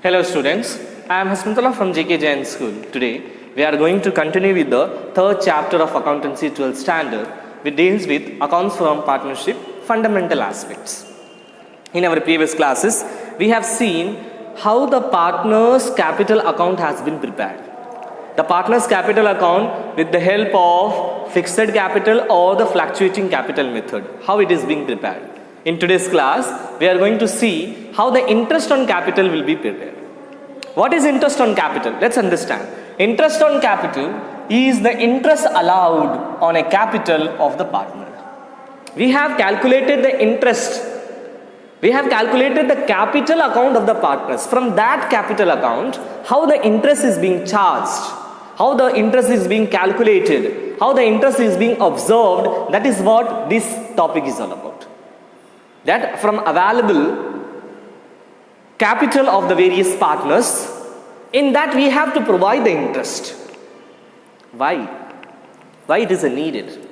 Hello students, I am Hasmantullah from JK Jain School. Today we are going to continue with the third chapter of Accountancy 12th Standard, which deals with accounts from partnership fundamental aspects. In our previous classes, we have seen how the partner's capital account has been prepared. The partner's capital account with the help of fixed capital or the fluctuating capital method, how it is being prepared. In today's class, we are going to see how the interest on capital will be prepared. What is interest on capital? Let's understand. Interest on capital is the interest allowed on a capital of the partner. We have calculated the interest. We have calculated the capital account of the partners. From that capital account, how the interest is being charged, how the interest is being calculated, how the interest is being observed, that is what this topic is all about. That from available capital of the various partners, in that we have to provide the interest. Why? Why it is needed?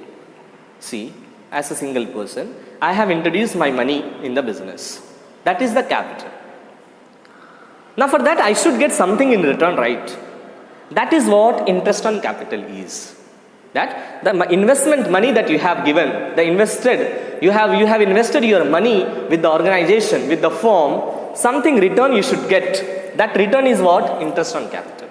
See, as a single person, I have introduced my money in the business. That is the capital. Now for that I should get something in return, right? That is what interest on capital is. That the investment money that you have given, you have invested your money with the organization, with the firm, something return you should get. That return is what? Interest on capital.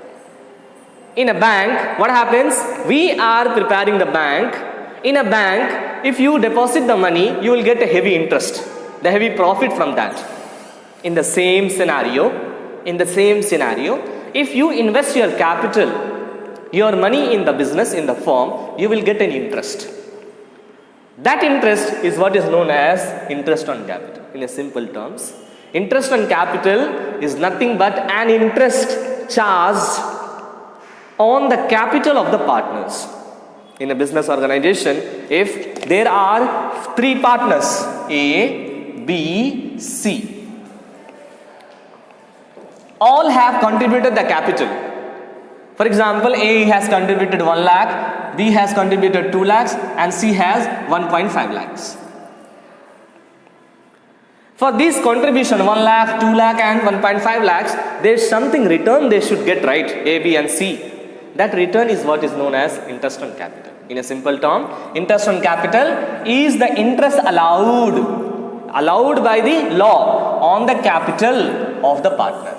In a bank, what happens? We are preparing the bank. In a bank, if you deposit the money, you will get a heavy interest, the heavy profit from that. In the same scenario, if you invest your capital, your money in the business, in the firm, you will get an interest. That interest is what is known as interest on capital. In a simple terms, interest on capital is nothing but an interest charged on the capital of the partners. In a business organization, if there are three partners, A, B, C, all have contributed the capital. For example, A has contributed 1 lakh, B has contributed 2 lakhs and C has 1.5 lakhs. For this contribution 1 lakh, 2 lakh and 1.5 lakhs, there is something return they should get, right? A, B and C. That return is what is known as interest on capital. In a simple term, interest on capital is the interest allowed by the law on the capital of the partner.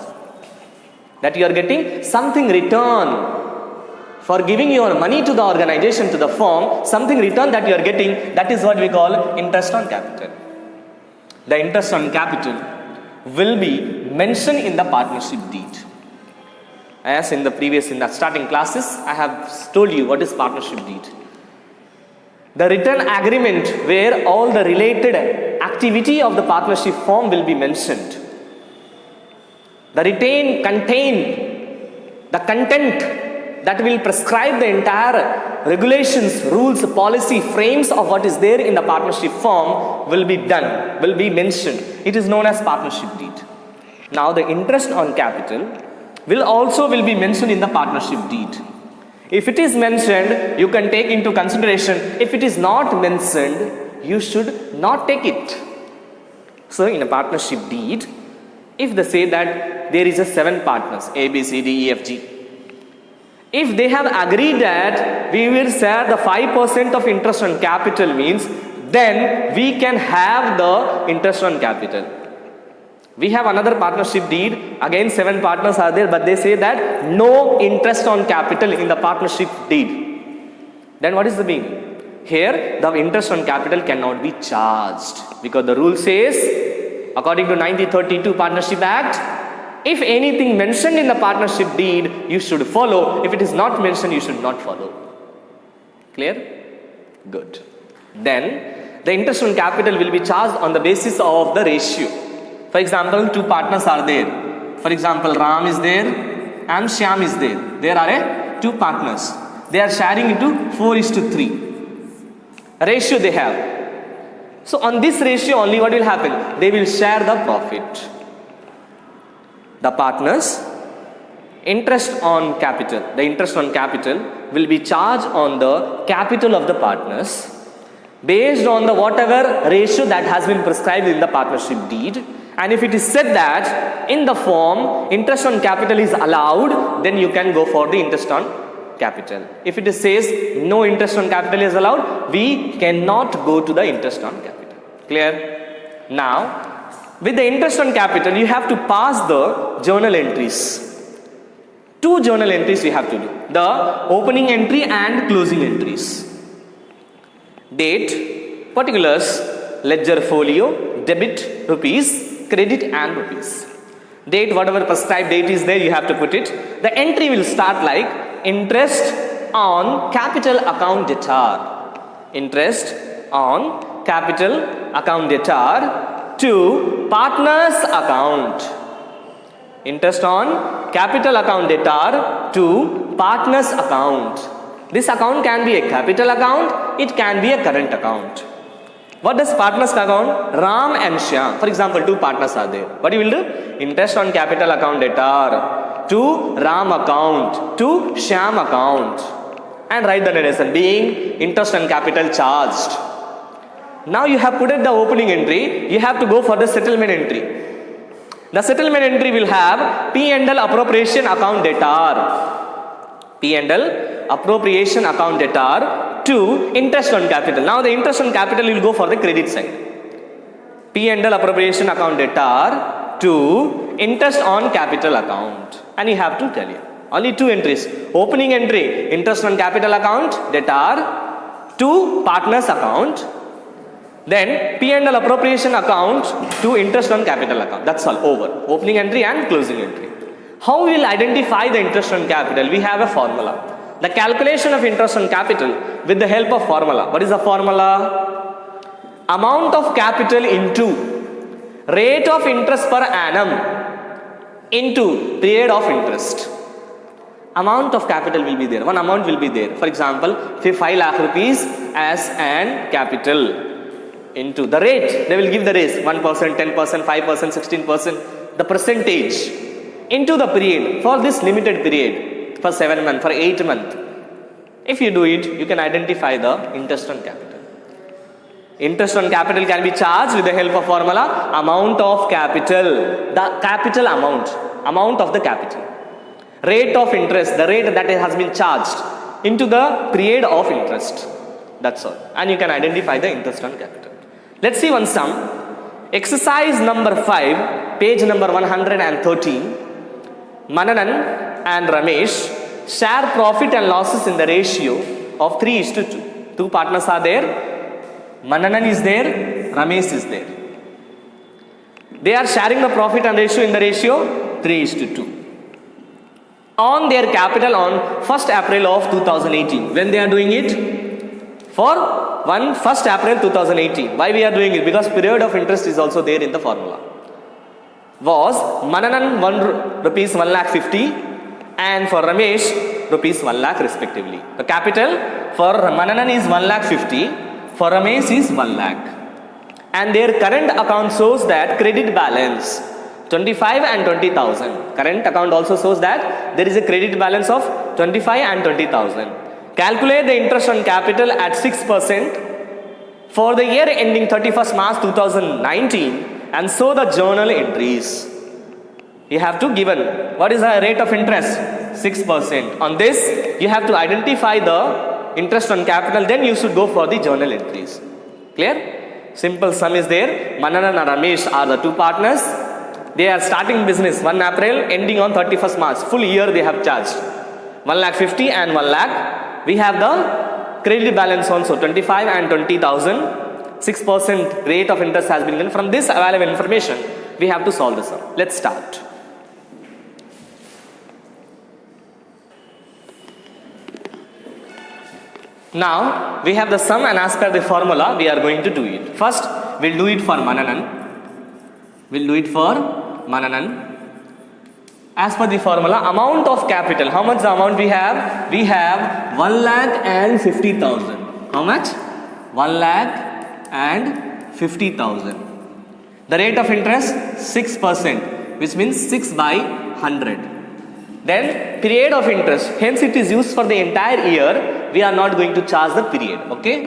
That you are getting something return for giving your money to the organization, to the firm, something return that you are getting, that is what we call interest on capital. The interest on capital will be mentioned in the partnership deed. As in the starting classes, I have told you what is partnership deed. The written agreement where all the related activity of the partnership firm will be mentioned. The contain the content that will prescribe the entire regulations, rules, policy, frames of what is there in the partnership firm will be mentioned. It is known as partnership deed. Now the interest on capital will be mentioned in the partnership deed. If it is mentioned, you can take into consideration. If it is not mentioned, you should not take it. So in a partnership deed, if they say that there is 7 partners, A, B, C, D, E, F, G. If they have agreed that we will share the 5% of interest on capital means, then we can have the interest on capital. We have another partnership deed, again 7 partners are there, but they say that no interest on capital in the partnership deed. Then what is the meaning? Here, the interest on capital cannot be charged because the rule says, according to 1932 Partnership Act, if anything mentioned in the partnership deed, you should follow. If it is not mentioned, you should not follow. Clear? Good. Then, the interest on capital will be charged on the basis of the ratio. For example, 2 partners are there. For example, Ram is there and Shyam is there. There are 2 partners. They are sharing into 4:3. Ratio they have. So on this ratio only what will happen? They will share the profit. The partners, interest on capital. The interest on capital will be charged on the capital of the partners based on the whatever ratio that has been prescribed in the partnership deed, And if it is said that in the form interest on capital is allowed, then you can go for the interest on capital. If it says no interest on capital is allowed, we cannot go to the interest on capital. Clear? Now, with the interest on capital, you have to pass the journal entries. 2 journal entries you have to do. The opening entry and closing entries. Date, particulars, ledger folio, debit rupees, credit and rupees. Date, whatever prescribed date is there, you have to put it. The entry will start like interest on capital account debtor. Interest on capital account debtor to partner's account. Interest on capital account debtor to partner's account. This account can be a capital account, it can be a current account. What does partners account? Ram and Shyam. For example, 2 partners are there. What you will do? Interest on capital account debtor to Ram account to Shyam account. And write the narration being interest on capital charged. Now you have put it the opening entry. You have to go for the settlement entry. The settlement entry will have P&L appropriation account debtor. P&L appropriation account debtor to interest on capital. Now the interest on capital will go for the credit side. P&L appropriation account debtor to interest on capital account. And you have to tell you. Only 2 entries. Opening entry, interest on capital account debtor to partner's account. Then P&L appropriation account to interest on capital account. That's all, over. Opening entry and closing entry. How we will identify the interest on capital? We have a formula. The calculation of interest on capital with the help of formula. What is the formula? Amount of capital into rate of interest per annum into period of interest. Amount of capital will be there. One amount will be there. For example, 5 lakh rupees as an capital into the rate. They will give the rate 1%, 10%, 5%, 16%. The percentage into the period for this limited period. For 7 months, for 8 months. If you do it, you can identify the interest on capital. Interest on capital can be charged with the help of formula amount of capital, the capital amount of the capital. Rate of interest, the rate that has been charged into the period of interest. That's all. And you can identify the interest on capital. Let's see one sum. Exercise number 5, page number 113. Mananan and Ramesh share profit and losses in the ratio of 3:2. 2 partners are there. Mananan is there, Ramesh is there. They are sharing the profit and ratio in the ratio 3:2. On their capital on 1st April of 2018. When they are doing it? For 1st April 2018. Why we are doing it? Because period of interest is also there in the formula. Was Mananan rupees 1,50,000 and for Ramesh rupees 1 lakh respectively. The capital for Mananan is 1,50,000, for Ramesh is 1 lakh. And their current account shows that credit balance 25 and 20,000. Current account also shows that there is a credit balance of 25 and 20,000. Calculate the interest on capital at 6% for the year ending 31st March 2019 and show the journal entries. You have to given what is the rate of interest? 6%. On this, you have to identify the interest on capital, then you should go for the journal entries. Clear? Simple sum is there. Mananan and Ramesh are the 2 partners. They are starting business 1 April, ending on 31st March. Full year they have charged 1,50,000 and 1 lakh. We have the credit balance also 25 and 20,000. 6% rate of interest has been given. From this available information, we have to solve the sum. Let's start. Now, we have the sum and as per the formula, we are going to do it. First, we'll do it for Mananan. We'll do it for Mananan. As per the formula, amount of capital. How much the amount we have? We have 1,50,000. How much? 1,50,000. The rate of interest 6%, which means 6 by 100. Then period of interest. Hence it is used for the entire year. We are not going to charge the period. Okay.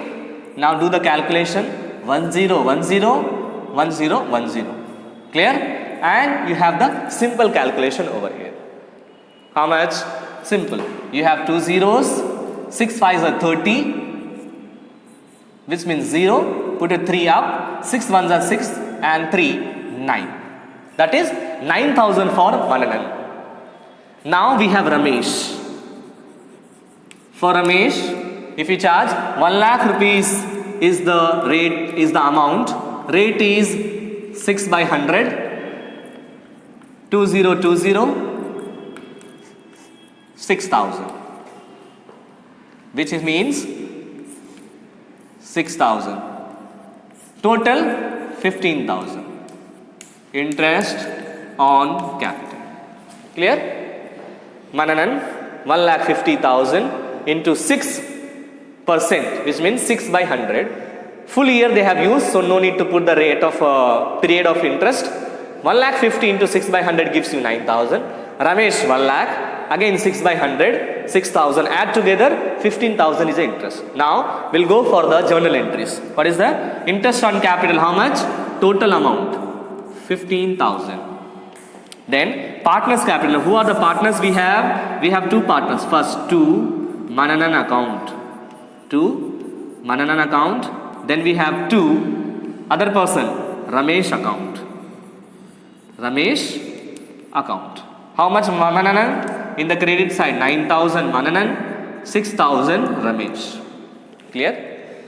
Now do the calculation. 1010 1010. Clear? And you have the simple calculation over here. How much? Simple. You have 2 zeros, 6 5s are 30, which means 0, put a 3 up, 6 1s are 6 and 3, 9. That is 9,000 for Mananan. Now we have Ramesh. For Ramesh, if you charge 1 lakh rupees is the rate, is the amount, rate is 6 by 100, 2020, 6,000, which means 6,000. Total 15,000. Interest on capital. Clear? Mananan 1,50,000 into 6%, which means 6 by 100. Full year they have used, so no need to put the rate of period of interest. 1,50,000 into 6 by 100 gives you 9,000. Ramesh 1 lakh, again 6 by 100, 6,000. Add together 15,000 is the interest. Now we'll go for the journal entries. What is the interest on capital? How much? Total amount 15,000. Then partners capital. Who are the partners we have? We have two partners. First to Mananan account. To Mananan account. Then we have two other person, Ramesh account. Ramesh account. How much Mananan? In the credit side 9,000 Mananan, 6,000 Ramesh. Clear?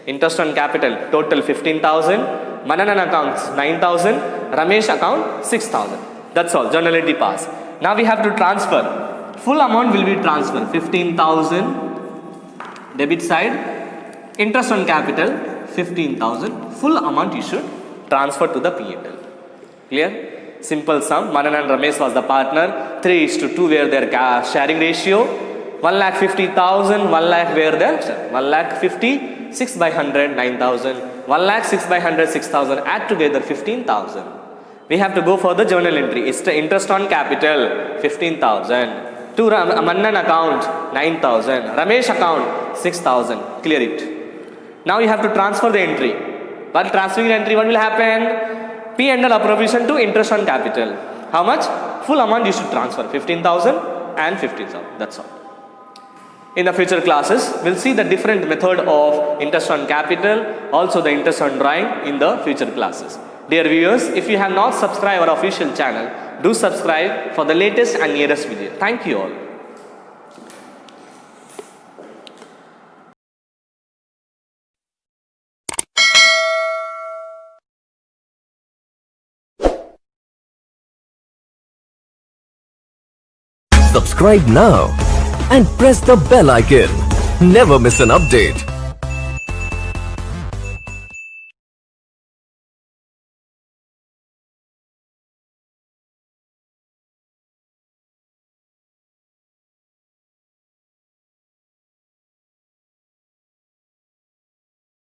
Interest on capital total 15,000. Mananan accounts 9,000. Ramesh account 6,000. That's all. Journal entry pass. Now we have to transfer. Full amount will be transferred. 15,000 debit side. Interest on capital 15,000. Full amount you should transfer to the P&L. Clear? Simple sum. Mananan and Ramesh was the partner. 3:2 were their sharing ratio. 1,50,000. 1 lakh were their 1,50,000. 6 by 100 9,000. 1 lakh 6 by 100 6,000. Add together 15,000. We have to go for the journal entry. It's the interest on capital 15,000. To Mananan account 9,000. Ramesh account 6,000. Clear it. Now you have to transfer the entry. While transferring the entry, what will happen? P&L appropriation to interest on capital. How much? Full amount you should transfer 15,000 and 15,000. That's all. In the future classes, we'll see the different method of interest on capital, also the interest on drawing in the future classes. Dear viewers, if you have not subscribed our official channel, do subscribe for the latest and nearest video. Thank you all. Subscribe now and press the bell icon. Never miss an update.